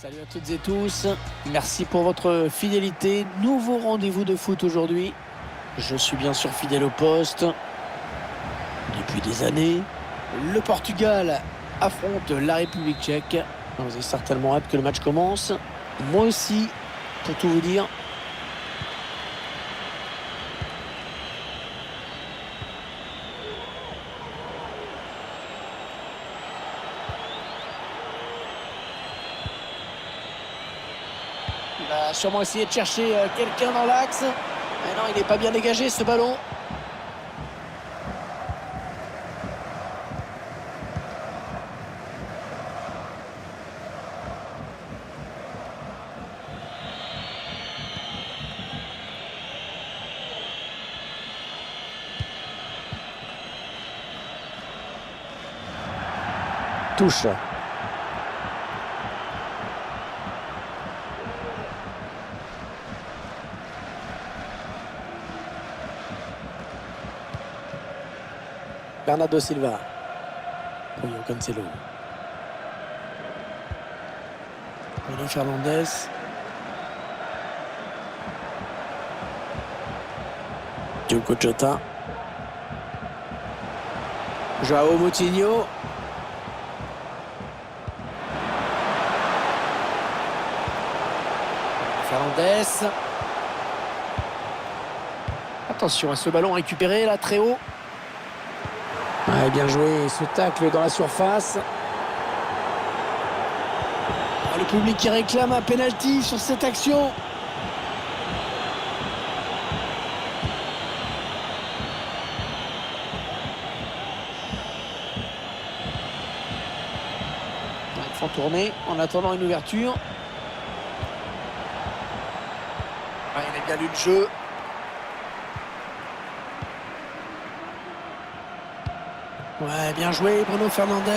Salut à toutes et tous, merci pour votre fidélité. Nouveau rendez-vous de foot aujourd'hui. Je suis bien sûr fidèle au poste. Depuis des années, le Portugal affronte la République tchèque. Vous avez certainement hâte que le match commence. Moi aussi, pour tout vous dire. Il va sûrement essayer de chercher quelqu'un dans l'axe. Mais non, il n'est pas bien dégagé ce ballon. Touche. Bernardo Silva. Bruno Cancelo. Bruno Fernandes. Diogo Jota. Joao Moutinho. Fernandes. Attention à ce ballon récupéré là très haut. Ouais, bien joué, ce tacle dans la surface. Le public qui réclame un penalty sur cette action. Ils font tourner en attendant une ouverture. Ouais, il a bien lu le jeu. Ouais, bien joué Bruno Fernandes.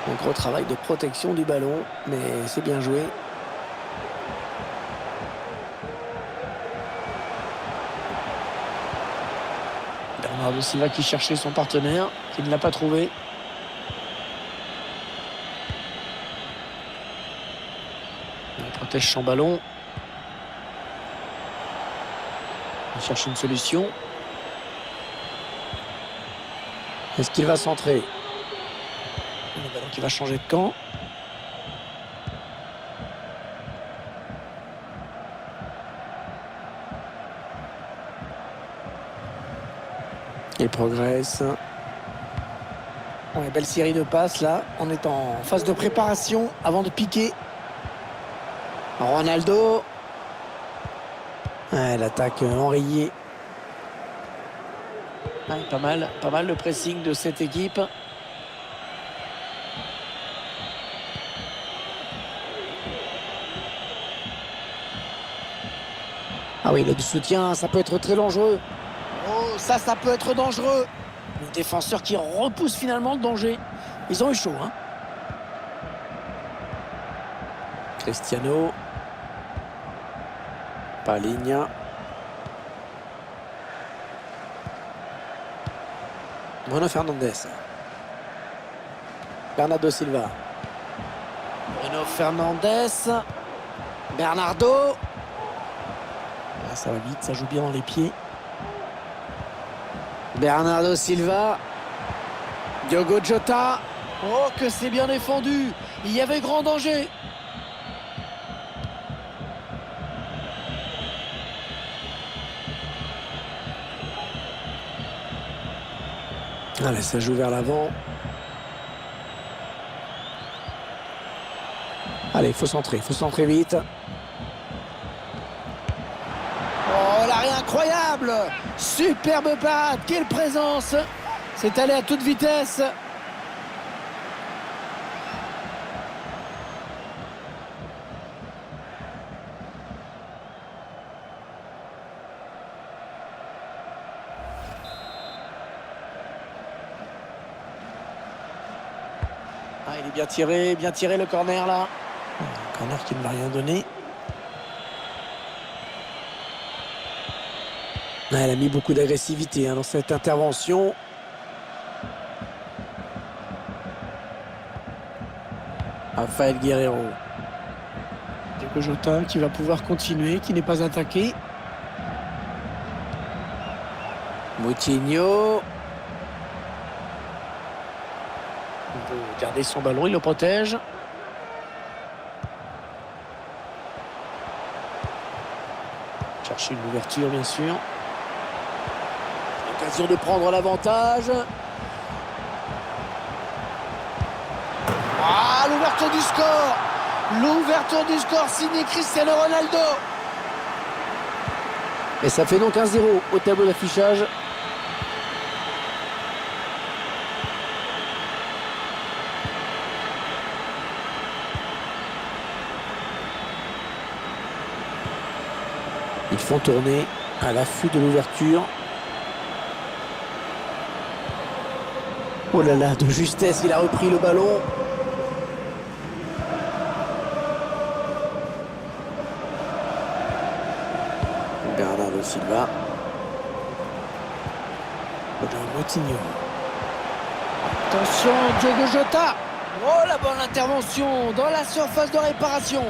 Un gros travail de protection du ballon, mais c'est bien joué. Bernardo Silva qui cherchait son partenaire, qui ne l'a pas trouvé. Il protège son ballon. Il cherche une solution. Est-ce qu'il va centrer? Le ballon qui va changer de camp. Il progresse. Ouais, belle série de passes là. On est en phase de préparation avant de piquer. Ronaldo. Ouais, l'attaque enrayée. Ouais, pas mal le pressing de cette équipe. Ah oui, le soutien, ça peut être très dangereux. Oh, ça peut être dangereux. Le défenseur qui repousse finalement le danger. Ils ont eu chaud, hein. Cristiano. Palinha. Bruno Fernandes. Bernardo Silva. Bruno Fernandes. Bernardo. Ah, ça va vite, ça joue bien dans les pieds. Bernardo Silva. Diogo Jota. Oh, que c'est bien défendu. Il y avait grand danger. Allez, ça joue vers l'avant. Allez, il faut centrer vite. Oh, l'arrêt incroyable! Superbe parade, quelle présence! C'est allé à toute vitesse. Ah, il est bien tiré le corner là. Un corner qui ne va rien donner. Ah, elle a mis beaucoup d'agressivité dans cette intervention. Rafael Guerreiro. Diogo Jota qui va pouvoir continuer, qui n'est pas attaqué. Moutinho. Il veut garder son ballon, il le protège. Chercher une ouverture, bien sûr. Occasion de prendre l'avantage. Ah, l'ouverture du score! L'ouverture du score signé Cristiano Ronaldo. Et ça fait donc 1-0 au tableau d'affichage. Ils font tourner à l'affût de l'ouverture. Oh là là, de justesse, il a repris le ballon. Bernardo Silva. Moutinho. Attention, Diogo Jota. Oh, la bonne intervention dans la surface de réparation.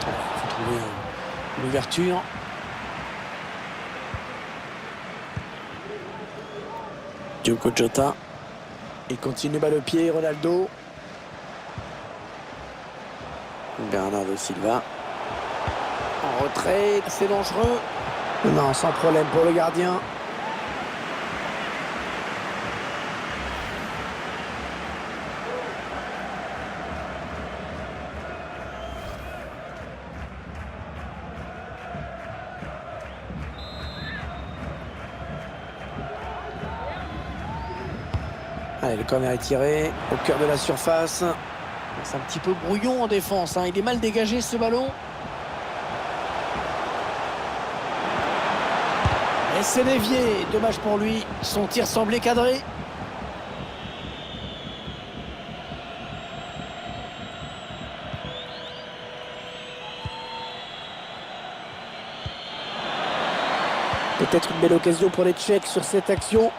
Il faut trouver l'ouverture. Diogo Jota. Il continue balle au pied, Ronaldo. Bernardo Silva. En retrait, c'est dangereux. Non, sans problème pour le gardien. Allez, le corner est tiré au cœur de la surface. C'est un petit peu brouillon en défense, hein. Il est mal dégagé ce ballon. Et c'est dévié. Dommage pour lui. Son tir semblait cadré. Peut-être une belle occasion pour les Tchèques sur cette action.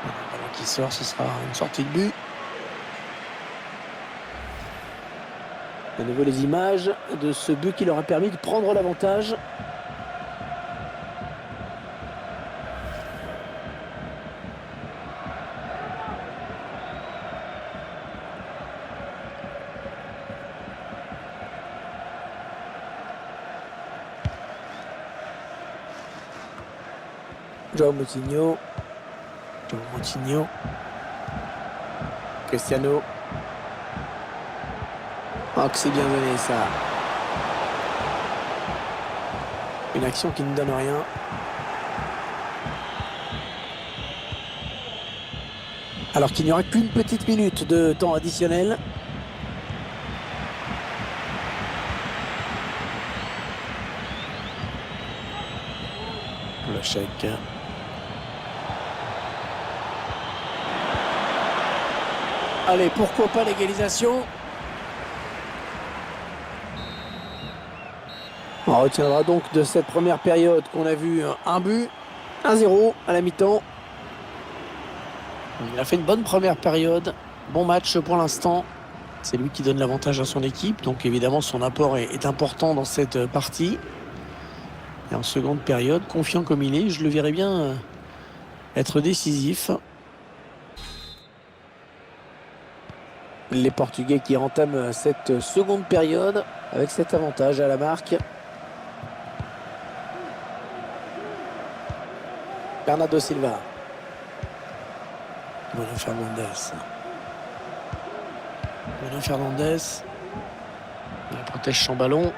Le ballon qui sort, ce sera une sortie de but. À nouveau les images de ce but qui leur a permis de prendre l'avantage. João Moutinho. Cristiano. Oh, que c'est bien donné ça. Une action qui ne donne rien. Alors qu'il n'y aura qu'une petite minute de temps additionnel. Le chèque. Allez, pourquoi pas l'égalisation? On retiendra donc de cette première période qu'on a vu un but, 1-0 à la mi-temps. Il a fait une bonne première période, bon match pour l'instant. C'est lui qui donne l'avantage à son équipe, donc évidemment son apport est important dans cette partie. Et en seconde période, confiant comme il est, je le verrai bien être décisif. Les Portugais qui entament cette seconde période avec cet avantage à la marque. Bernardo Silva. Bruno Fernandes. Il protège son ballon.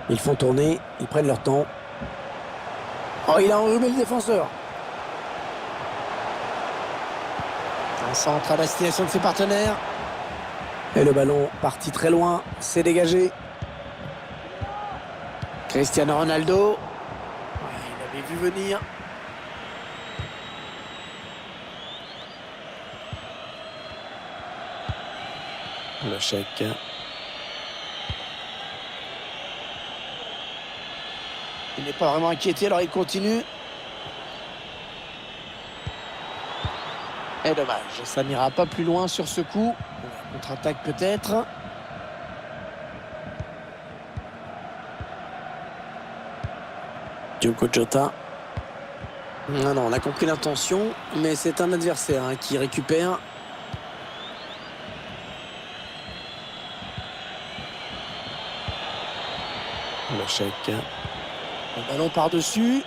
Ils font tourner, ils prennent leur temps. Oh, il a enrhumé le défenseur. Un centre à destination de ses partenaires. Et le ballon parti très loin, c'est dégagé. Cristiano Ronaldo. Il avait vu venir. Le chèque. Il n'est pas vraiment inquiété, alors il continue. Et dommage, ça n'ira pas plus loin sur ce coup. Contre-attaque peut-être. Diogo Jota. Ah non, on a compris l'intention, mais c'est un adversaire qui récupère. Le chèque. Le ballon par-dessus.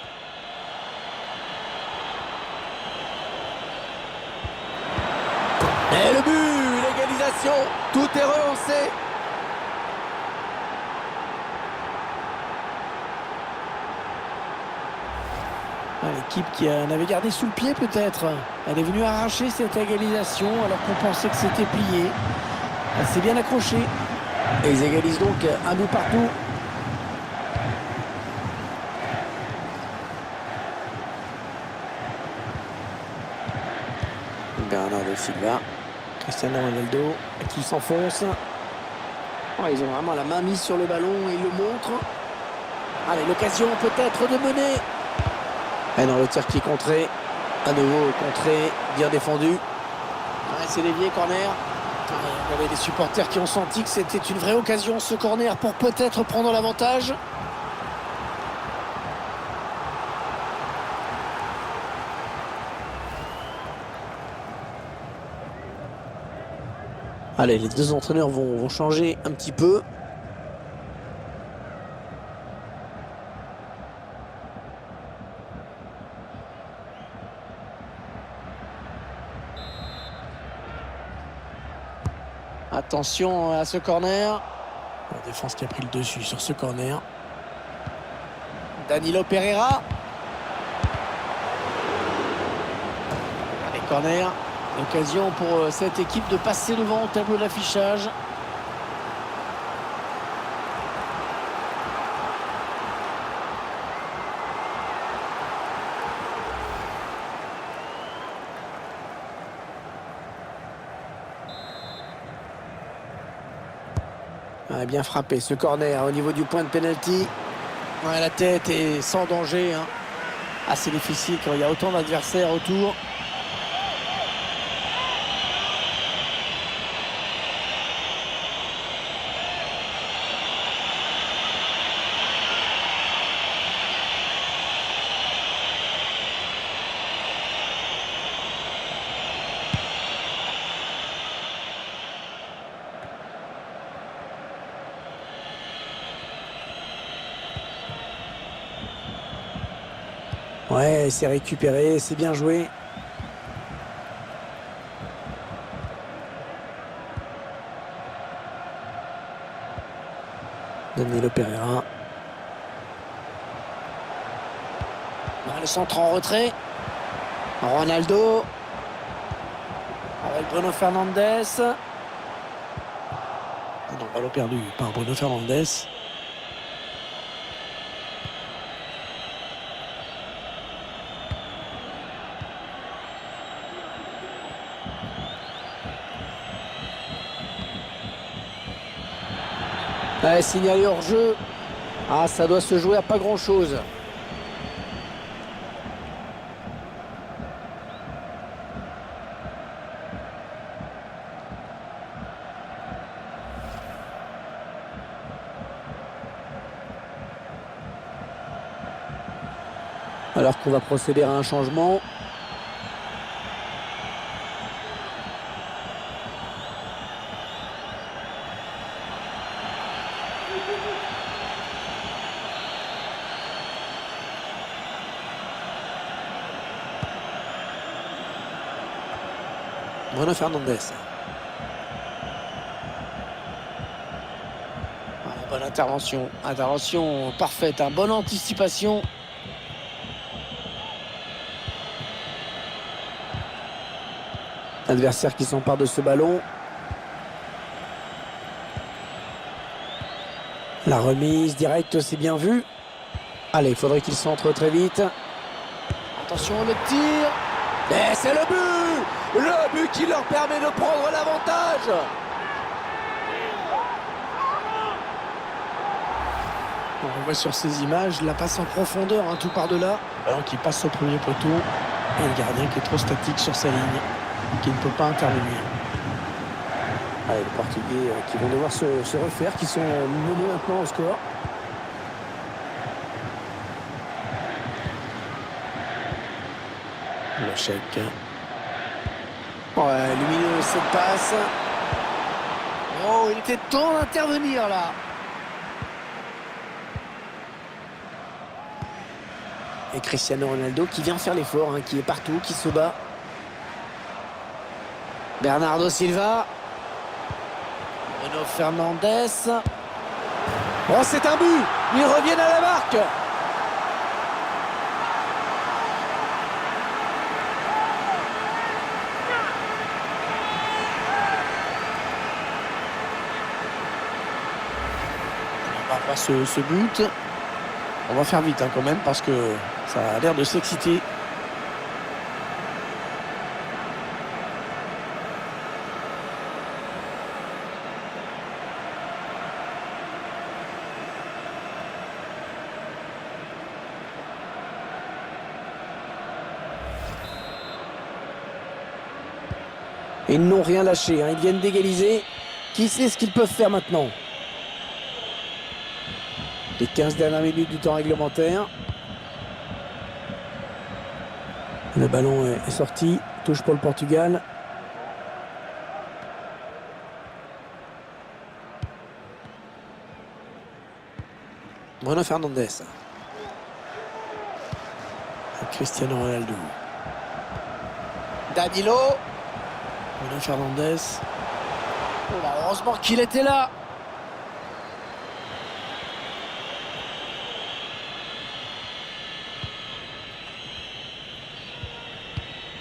Et le but, l'égalisation, tout est relancé. L'équipe qui en avait gardé sous le pied peut-être. Elle est venue arracher cette égalisation alors qu'on pensait que c'était plié. Elle s'est bien accrochée. Et ils égalisent donc un but partout. Bernardo Silva, Cristiano Ronaldo qui s'enfonce. Oh, ils ont vraiment la main mise sur le ballon et ils le montrent. Allez, l'occasion peut-être de mener. Et dans le tir qui est contré. À nouveau contré, bien défendu. Ouais, c'est dévié, corner. Il y avait des supporters qui ont senti que c'était une vraie occasion ce corner pour peut-être prendre l'avantage. Allez, les deux entraîneurs vont changer un petit peu. Attention à ce corner. La défense qui a pris le dessus sur ce corner. Danilo Pereira. Allez, corner. L'occasion pour cette équipe de passer devant au tableau d'affichage. Ah, bien frappé ce corner au niveau du point de pénalty. Ouais, la tête est sans danger. Assez difficile quand il y a autant d'adversaires autour. Ouais, c'est récupéré, c'est bien joué. Danilo Pereira. Le centre en retrait. Ronaldo. Avec Bruno Fernandes. Non, ballon perdu par Bruno Fernandes. Ouais, signalé hors jeu. Ah, ça doit se jouer à pas grand chose. Alors qu'on va procéder à un changement. Bruno Fernandes. Bonne intervention. Intervention parfaite. Bonne anticipation. Adversaire qui s'empare de ce ballon. La remise directe, c'est bien vu. Allez, il faudrait qu'il centre très vite. Attention, le tir. Et c'est le but! Le but qui leur permet de prendre l'avantage. On le voit sur ces images, la passe en profondeur, tout par-delà. Alors qu'il passe au premier poteau. Et le gardien qui est trop statique sur sa ligne, qui ne peut pas intervenir. Allez, les Portugais qui vont devoir se refaire, qui sont menés maintenant au score. Le chèque. Ouais, lumineux cette passe. Oh, il était temps d'intervenir là. Et Cristiano Ronaldo qui vient faire l'effort, qui est partout, qui se bat. Bernardo Silva. Bruno Fernandes. Oh, c'est un but. Ils reviennent à la marque. On va ce but. On va faire vite quand même parce que ça a l'air de s'exciter. Ils n'ont rien lâché, ils viennent d'égaliser. Qui sait ce qu'ils peuvent faire maintenant? Les 15 dernières minutes du temps réglementaire. Le ballon est sorti. Touche pour le Portugal. Bruno Fernandes. Cristiano Ronaldo. Danilo. Bruno Fernandes. Oh là, heureusement qu'il était là.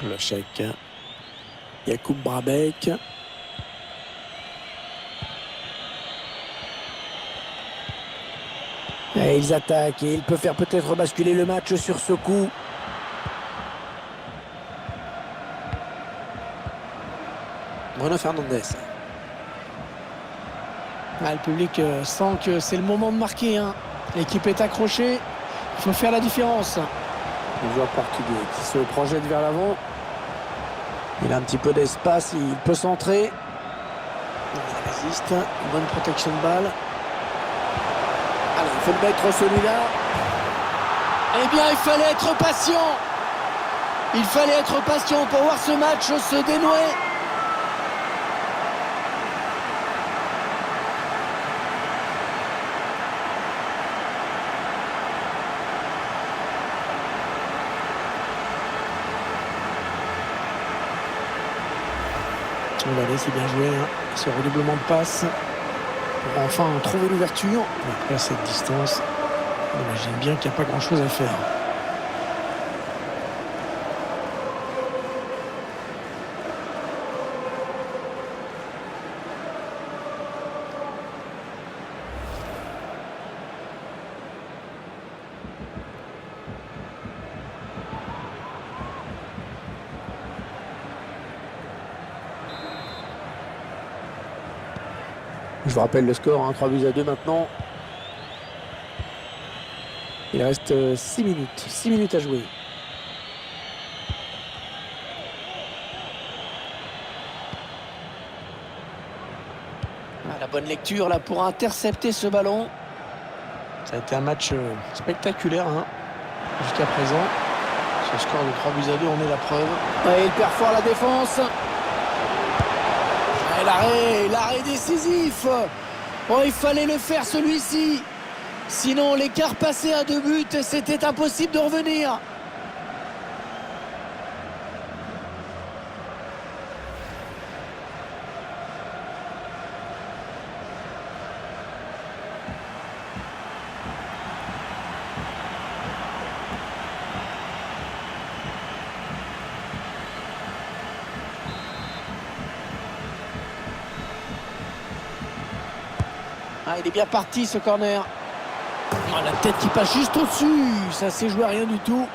Le chèque. Jakub Brabec. Et ils attaquent et il peut faire peut-être basculer le match sur ce coup. Bruno Fernandes. Le public sent que c'est le moment de marquer. L'équipe est accrochée. Il faut faire la différence. Le joueur portugais qui se projette vers l'avant. Il a un petit peu d'espace, il peut centrer. Il résiste, une bonne protection de balle. Allez, il faut le mettre celui-là. Eh bien, il fallait être patient. Il fallait être patient pour voir ce match se dénouer. Regardez, c'est bien joué, ce redoublement de passe pour enfin trouver l'ouverture. Après cette distance, on imagine bien qu'il n'y a pas grand chose à faire. Je vous rappelle le score, 3-2 maintenant. Il reste 6 minutes. 6 minutes à jouer. La bonne lecture là pour intercepter ce ballon. Ça a été un match spectaculaire jusqu'à présent. Ce score de 3-2, on est la preuve. Et il perd fort la défense. L'arrêt décisif. Oh, il fallait le faire celui-ci. Sinon, l'écart passé à 2 buts, c'était impossible de revenir. Il est bien parti ce corner. Oh, la tête qui passe juste au-dessus. Ça s'est joué à rien du tout.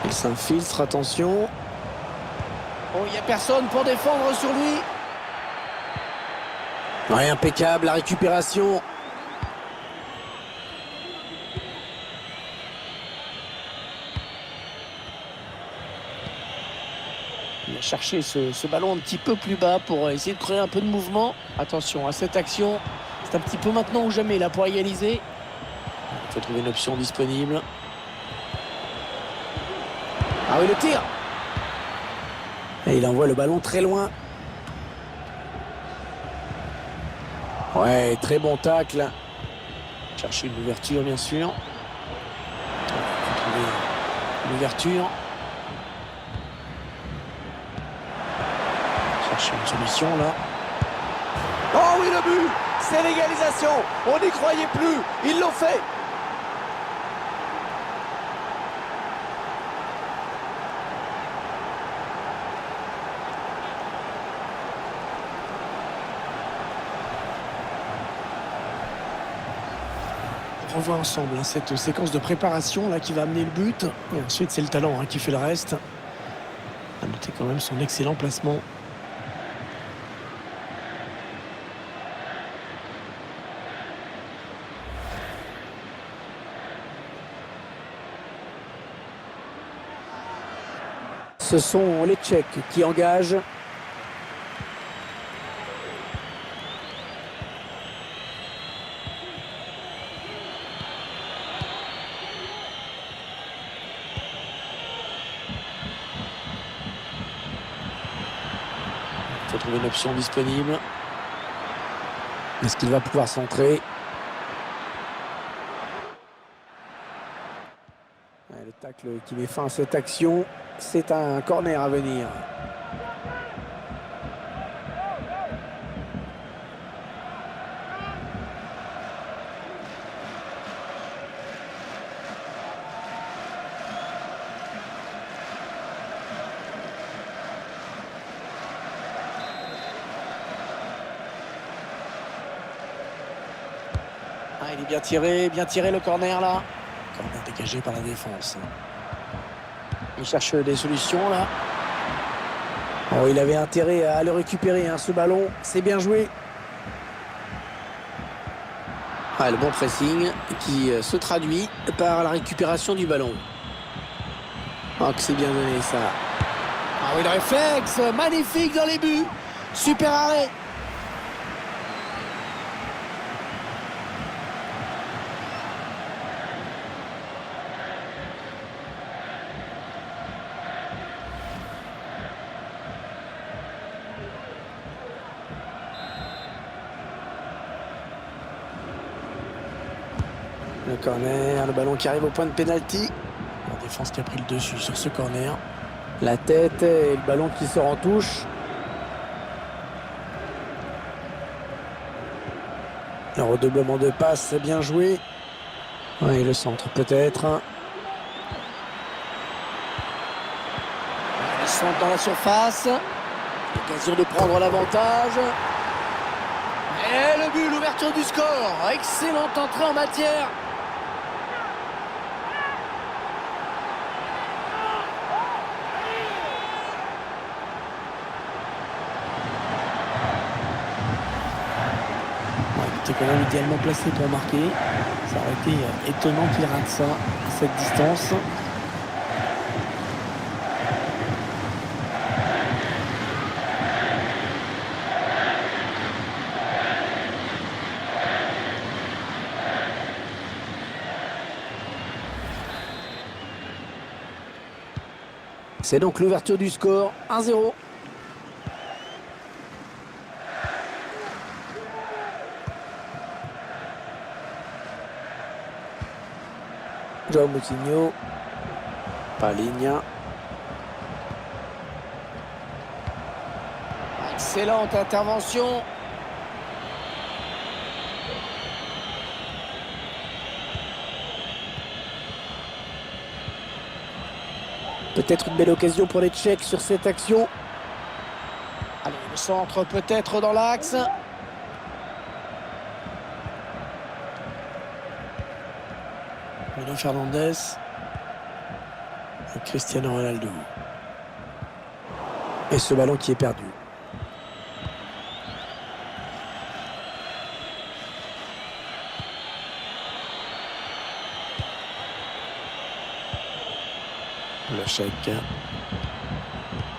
Il s'infiltre, attention. Oh, il n'y a personne pour défendre sur lui. Ouais, impeccable, la récupération. Il a cherché ce ballon un petit peu plus bas pour essayer de créer un peu de mouvement. Attention à cette action. C'est un petit peu maintenant ou jamais là pour égaliser. Il faut trouver une option disponible. Ah oui, le tir. Et il envoie le ballon très loin. Ouais, très bon tacle. Chercher une ouverture, bien sûr. Il faut trouver une ouverture. Chercher une solution, là. Oh oui, le but! C'est l'égalisation! On n'y croyait plus! Ils l'ont fait! On revoit ensemble cette séquence de préparation là qui va amener le but. Et ensuite, c'est le talent qui fait le reste. À noter quand même son excellent placement. Ce sont les Tchèques qui engagent. Il faut trouver une option disponible. Est-ce qu'il va pouvoir centrer? Le tacle qui met fin à cette action. C'est un corner à venir. Ah, il est bien tiré le corner là. Corner dégagé par la défense. Il cherche des solutions là. Oh, il avait intérêt à le récupérer ce ballon. C'est bien joué. Ah, le bon pressing qui se traduit par la récupération du ballon. Oh, que c'est bien donné ça. Ah oui, le réflexe magnifique dans les buts. Super arrêt. Le corner, le ballon qui arrive au point de pénalty. La défense qui a pris le dessus sur ce corner. La tête et le ballon qui sort en touche. Le redoublement de passe, bien joué. Oui, le centre peut-être. Le centre dans la surface. L'occasion de prendre l'avantage. Et le but, l'ouverture du score. Excellente entrée en matière. C'est quand même idéalement placé pour marquer. Ça aurait été étonnant qu'il rate ça à cette distance. C'est donc l'ouverture du score, 1-0. João Moutinho, Palhinha. Excellente intervention. Peut-être une belle occasion pour les Tchèques sur cette action. Allez, le centre peut-être dans l'axe. Bruno Fernandes. Cristiano Ronaldo. Et ce ballon qui est perdu. Le chèque.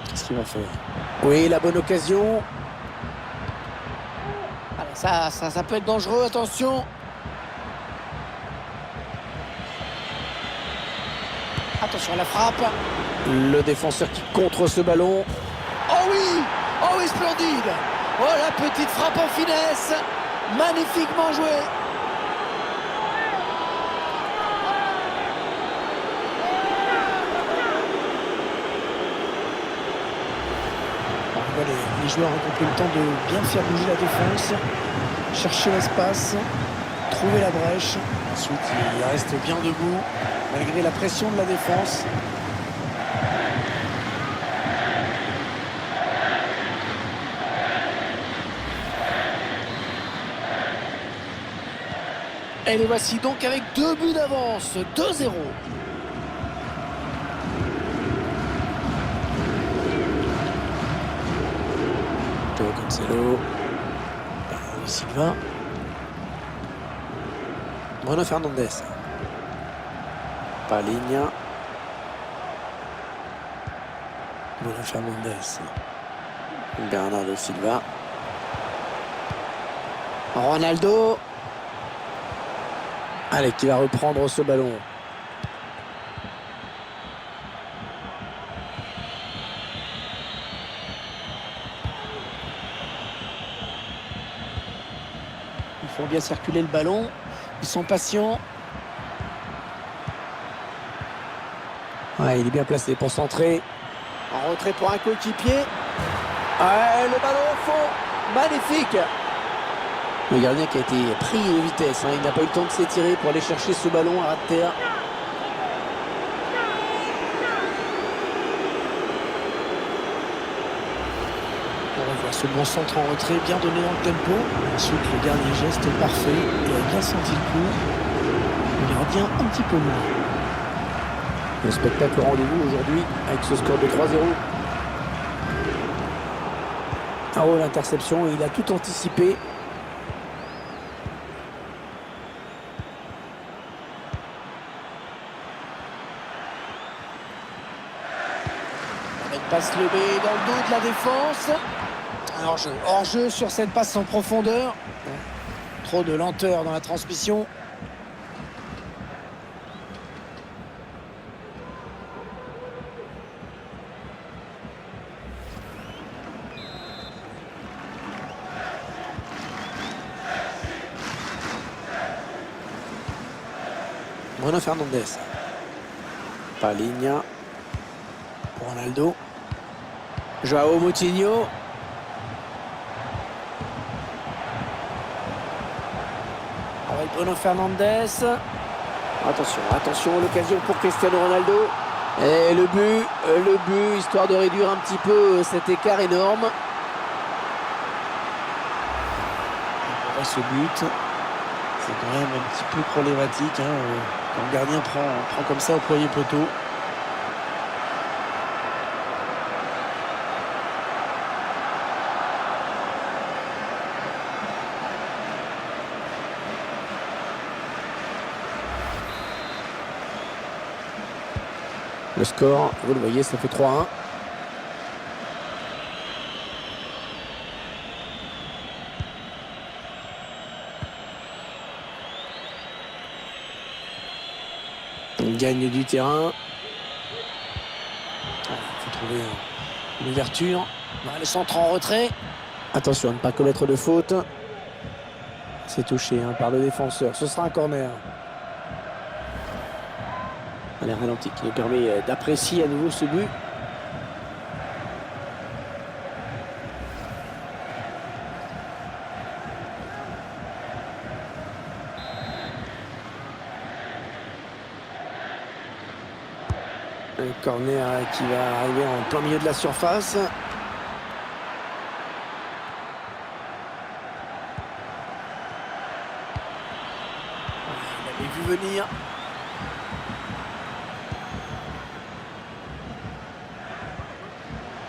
Qu'est-ce qu'il va faire? Oui, la bonne occasion. Allez, ça peut être dangereux, attention. Attention à la frappe. Le défenseur qui contre ce ballon. Oh oui, splendide. Oh, la petite frappe en finesse. Magnifiquement joué. Les joueurs ont compris le temps de bien faire bouger la défense, chercher l'espace, trouver la brèche. Ensuite, il reste bien debout, malgré la pression de la défense. Et les voici donc avec 2 buts d'avance, 2-0. Cancelo, Bernardo Silva, Bruno Fernandes, Palinha, Bruno Fernandes, Bernardo Silva, Ronaldo. Allez, qui va reprendre ce ballon. Ils font bien circuler le ballon. Ils sont patients. Ouais, il est bien placé pour centrer. En retrait pour un coéquipier. Ouais, le ballon au fond. Magnifique. Le gardien qui a été pris de vitesse. Il n'a pas eu le temps de s'étirer pour aller chercher ce ballon à ras de terre. On revoit ce bon centre en retrait, bien donné dans le tempo. Ensuite, le dernier geste parfait. Il a bien senti le coup. Le gardien un petit peu moins. Le spectacle au rendez-vous aujourd'hui avec ce score de 3-0. Oh, l'interception, il a tout anticipé. Passe le B dans le dos de la défense. Hors-jeu sur cette passe en profondeur. Trop de lenteur dans la transmission. Bruno Fernandes. Palinha. Ronaldo. Joao Moutinho. Avec Bruno Fernandes. Attention, l'occasion pour Cristiano Ronaldo. Et le but, histoire de réduire un petit peu cet écart énorme. Et ce but, c'est quand même un petit peu problématique. Quand le gardien prend comme ça au premier poteau. Le score, vous le voyez, ça fait 3-1. On gagne du terrain. Il faut trouver une ouverture. Le centre en retrait. Attention à ne pas commettre de faute. C'est touché par le défenseur. Ce sera un corner. Allez, ralenti qui nous permet d'apprécier à nouveau ce but. Un corner qui va arriver en plein milieu de la surface. Il avait vu venir.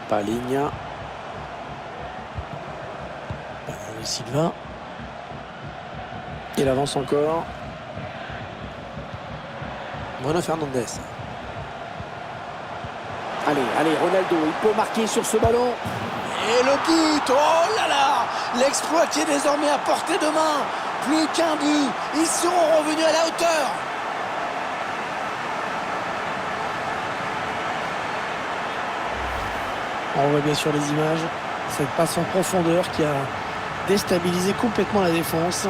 Paligna. Bernardo Silva. Il avance encore. Bruno Fernandes. Allez, Ronaldo, il peut marquer sur ce ballon. Et le but, oh là là, l'exploit qui est désormais à portée de main. Plus qu'un but, ils seront revenus à la hauteur. On voit bien sur les images cette passe en profondeur qui a déstabilisé complètement la défense.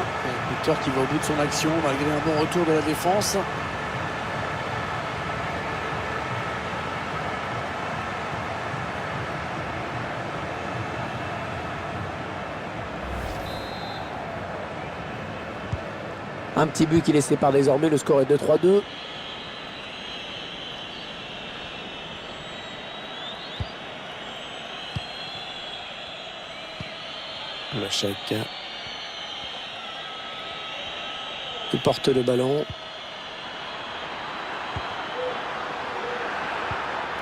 Victor qui va au bout de son action malgré un bon retour de la défense. Un petit but qui les sépare désormais, le score est de 3-2. Le chèque. Il porte le ballon.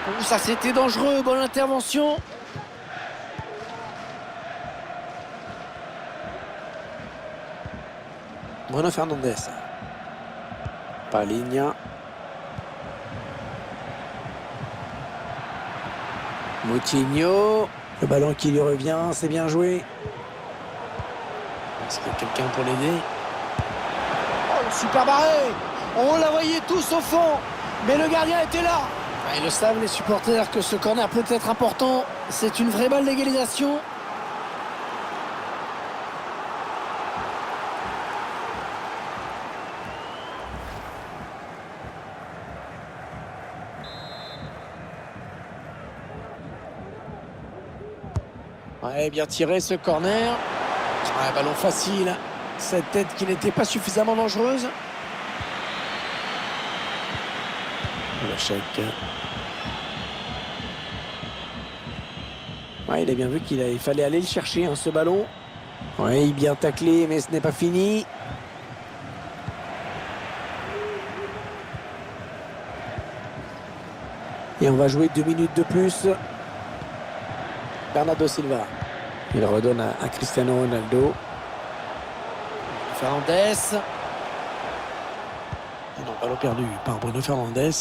Oh, ça c'était dangereux, bonne intervention. Bruno Fernandes. Paligna. Moutinho. Le ballon qui lui revient, c'est bien joué. Est-ce qu'il y a quelqu'un pour l'aider? Oh, super barré. On la voyait tous au fond, mais le gardien était là. Ils le savent les supporters que ce corner peut être important. C'est une vraie balle d'égalisation. Ouais, bien tiré ce corner. Ouais, ballon facile. Cette tête qui n'était pas suffisamment dangereuse. Le chèque. Ouais, il a bien vu il fallait aller le chercher, hein, ce ballon. Ouais, bien taclé, mais ce n'est pas fini. Et on va jouer 2 minutes de plus. Bernardo Silva. Il redonne à Cristiano Ronaldo. Fernandes. Non, ballon perdu par Bruno Fernandes.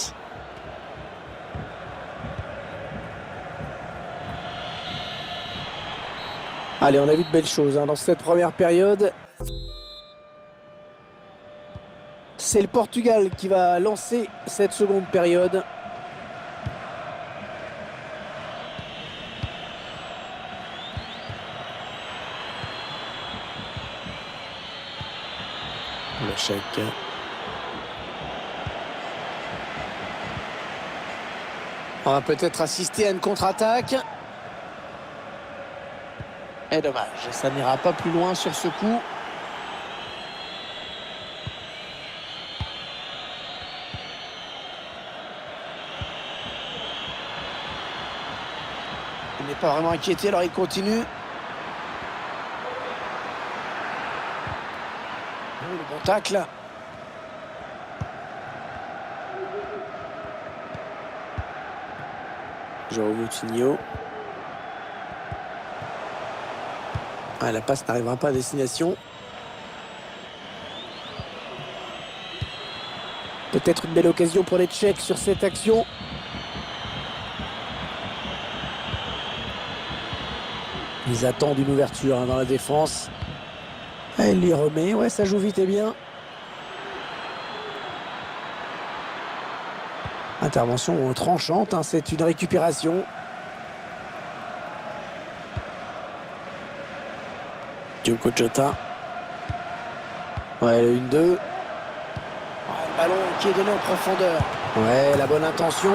Allez, on a vu de belles choses dans cette première période. C'est le Portugal qui va lancer cette seconde période. Le chèque. On va peut-être assister à une contre-attaque. Et dommage, ça n'ira pas plus loin sur ce coup. Il n'est pas vraiment inquiété, alors il continue. Le bon tacle. João Moutinho. Ah, la passe n'arrivera pas à destination. Peut-être une belle occasion pour les Tchèques sur cette action. Ils attendent une ouverture dans la défense. Ah, il lui remet. Ouais, ça joue vite et bien. Intervention tranchante, hein, c'est une récupération. Diogo Jota. Ouais, le 1-2. Ouais, le ballon qui est donné en profondeur. Ouais, la bonne intention.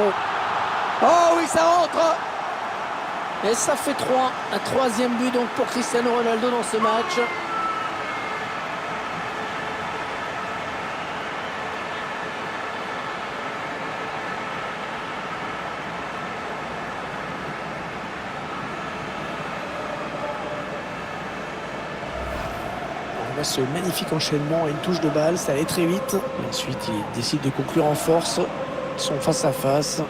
Oh oui, ça rentre. Et ça fait 3. Un troisième but donc pour Cristiano Ronaldo dans ce match. Ce magnifique enchaînement et une touche de balle, ça allait très vite. Et ensuite, il décide de conclure en force. Ils sont face à face.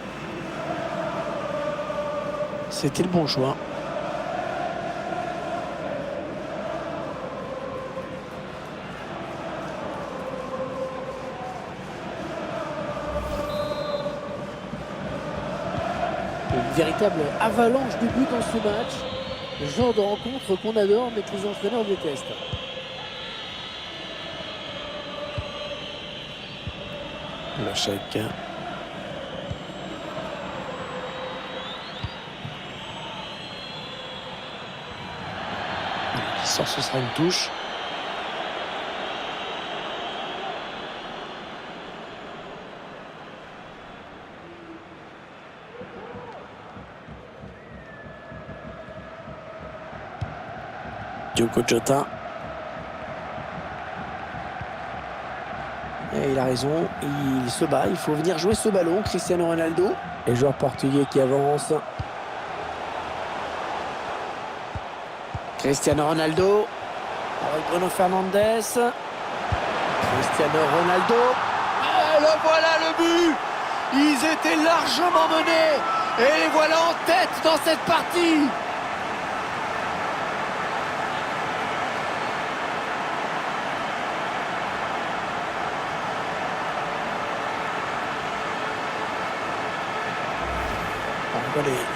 c'était le bon choix. Une véritable avalanche de buts dans ce match. Le genre de rencontre qu'on adore mais que les entraîneurs détestent. Le chèque. Il sort, ce sera une touche. Diogo Jota. Et il a raison, il se bat, il faut venir jouer ce ballon. Cristiano Ronaldo, les joueurs portugais qui avancent. Cristiano Ronaldo, avec Bruno Fernandes. Cristiano Ronaldo. Et le voilà le but. Ils étaient largement menés. Et les voilà en tête dans cette partie.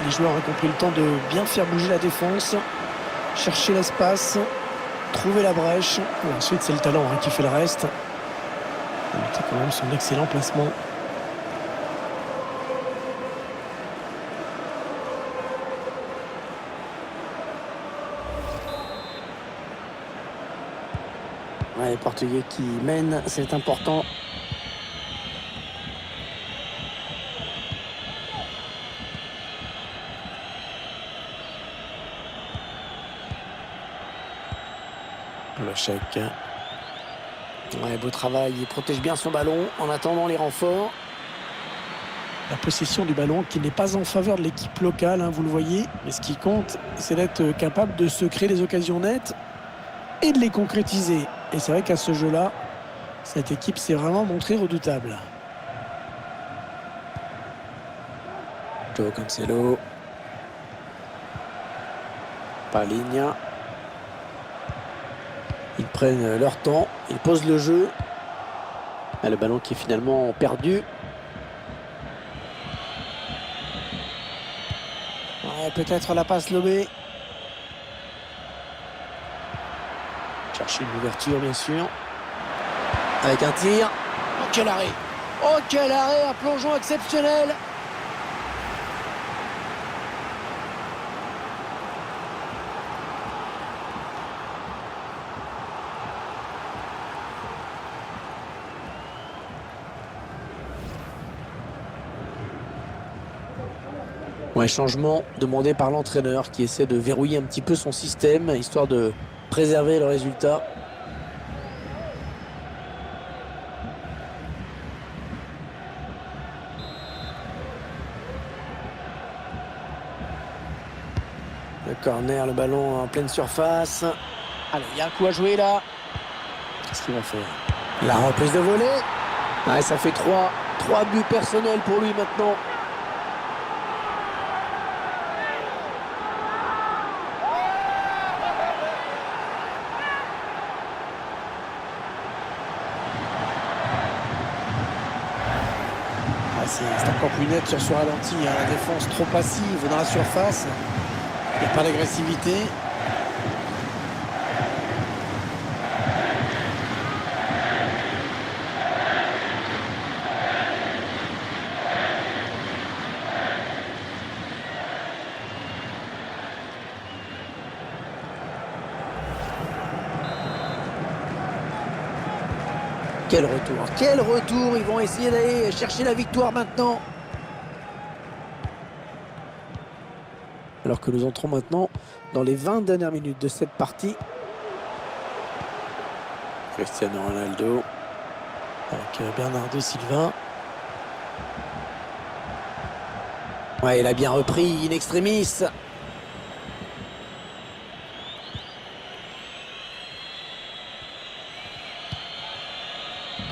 Les joueurs ont compris le temps de bien faire bouger la défense, chercher l'espace, trouver la brèche. Et ensuite, c'est le talent qui fait le reste. C'est quand même son excellent placement. Ouais, les Portugais qui mènent, c'est important. Le chèque. Ouais, beau travail, il protège bien son ballon en attendant les renforts. La possession du ballon qui n'est pas en faveur de l'équipe locale, vous le voyez. Mais ce qui compte, c'est d'être capable de se créer des occasions nettes et de les concrétiser. Et c'est vrai qu'à ce jeu-là, cette équipe s'est vraiment montrée redoutable. Joao Cancelo. Palhinha. Ils prennent leur temps, ils posent le jeu. Ah, le ballon qui est finalement perdu. Ouais, peut-être la passe lobée. Chercher une ouverture, bien sûr. Avec un tir. Oh, quel arrêt! Oh, quel arrêt! Un plongeon exceptionnel! Ouais, changement demandé par l'entraîneur qui essaie de verrouiller un petit peu son système, histoire de préserver le résultat. Le corner, le ballon en pleine surface. Allez, il y a un coup à jouer là. Qu'est-ce qu'il va faire? La reprise de volée. Ouais, ça fait 3 buts personnels pour lui maintenant. C'est encore plus net sur ce ralenti. La défense trop passive dans la surface. Il n'y a pas d'agressivité. Quel retour, quel retour! Ils vont essayer d'aller chercher la victoire maintenant. Alors que nous entrons maintenant dans les 20 dernières minutes de cette partie. Cristiano Ronaldo avec Bernardo Silva. Ouais, il a bien repris in extremis.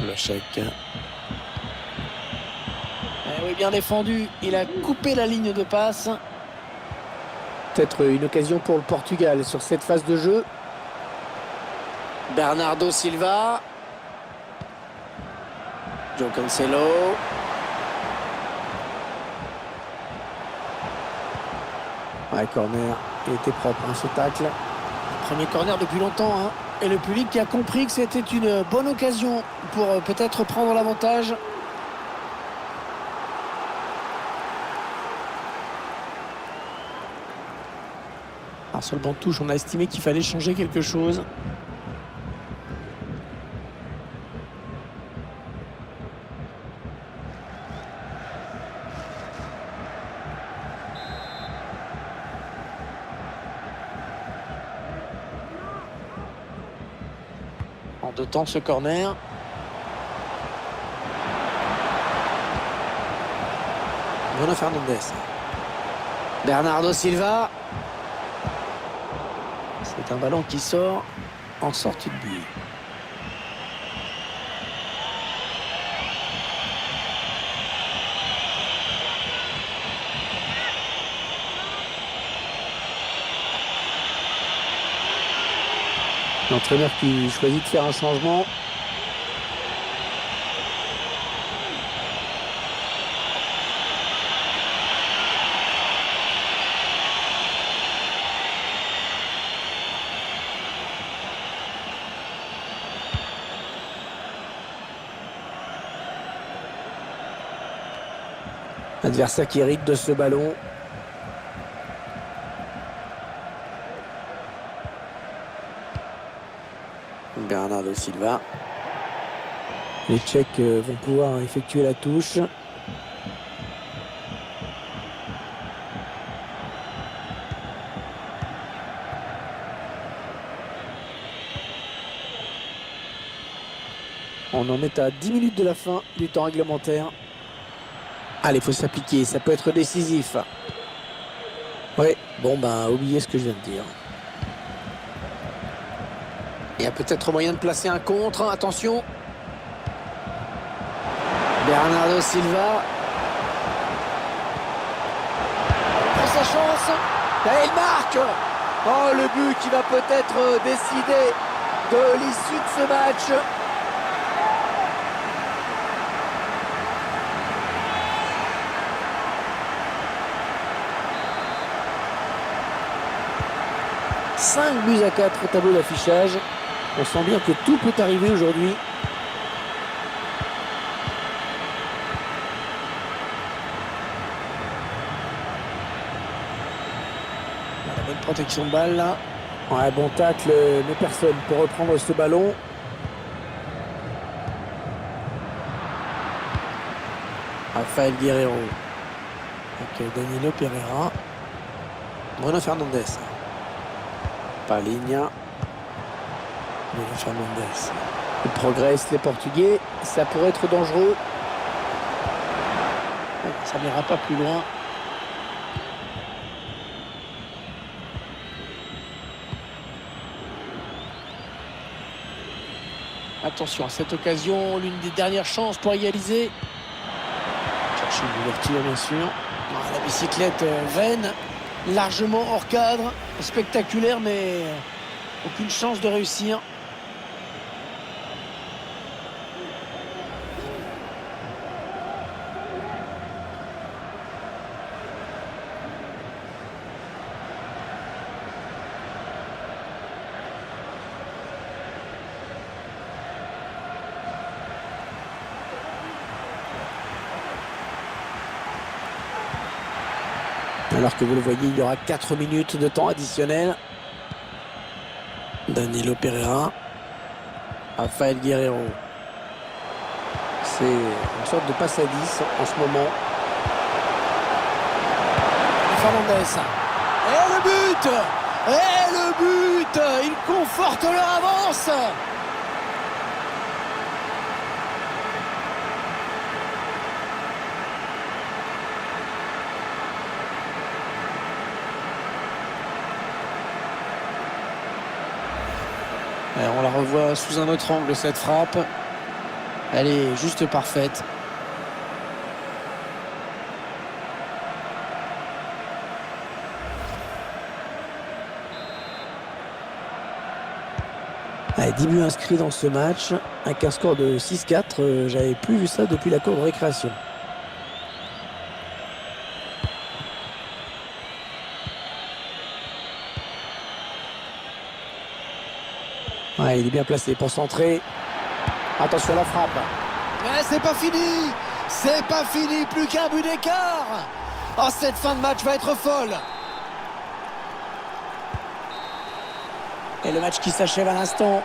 Le chèque. Eh oui, bien défendu. Il a coupé la ligne de passe. Peut-être une occasion pour le Portugal sur cette phase de jeu. Bernardo Silva. João Cancelo. Ouais, corner. Il était propre, hein, ce tacle. Premier corner depuis longtemps, hein. Et le public qui a compris que c'était une bonne occasion pour peut-être prendre l'avantage. Alors sur le banc de touche, on a estimé qu'il fallait changer quelque chose. En deux temps ce corner. Bruno Fernandes. Bernardo Silva. C'est un ballon qui sort en sortie de but. L'entraîneur qui choisit de faire un changement. L'adversaire qui hérite de ce ballon. Bernardo Silva. Les Tchèques vont pouvoir effectuer la touche. On en est à 10 minutes de la fin du temps réglementaire. Allez, il faut s'appliquer, ça peut être décisif. Ouais, bon ben, oubliez ce que je viens de dire. Il y a peut-être moyen de placer un contre, attention. Bernardo Silva. Il prend sa chance. Et il marque. Oh, le but qui va peut-être décider de l'issue de ce match. « 5-4 au tableau d'affichage. On sent bien que tout peut arriver aujourd'hui. La bonne protection de balle là. Ouais, bon tacle, mais personne pour reprendre ce ballon. Rafael Guerreiro. Ok, Danilo Pereira. Bruno Fernandes. Palinha. Bruno Fernandes. Ils progressent les Portugais. Ça pourrait être dangereux. Ça n'ira pas plus loin. Attention à cette occasion, l'une des dernières chances pour égaliser. Chercher une ouverture bien sûr. La bicyclette vaine, largement hors cadre, spectaculaire mais aucune chance de réussir. Alors que vous le voyez, il y aura 4 minutes de temps additionnel. Danilo Pereira. Rafael Guerreiro. C'est une sorte de passe à 10 en ce moment. Fernandes. Et le but! Et le but! Ils confortent leur avance! Et on la revoit sous un autre angle cette frappe. Elle est juste parfaite. Allez, 10 buts inscrits dans ce match, avec un score de 6-4. J'avais plus vu ça depuis la cour de récréation. Ouais, il est bien placé pour centrer. Attention à la frappe. Mais c'est pas fini. C'est pas fini, plus qu'un but d'écart. Oh, cette fin de match va être folle. Et le match qui s'achève à l'instant.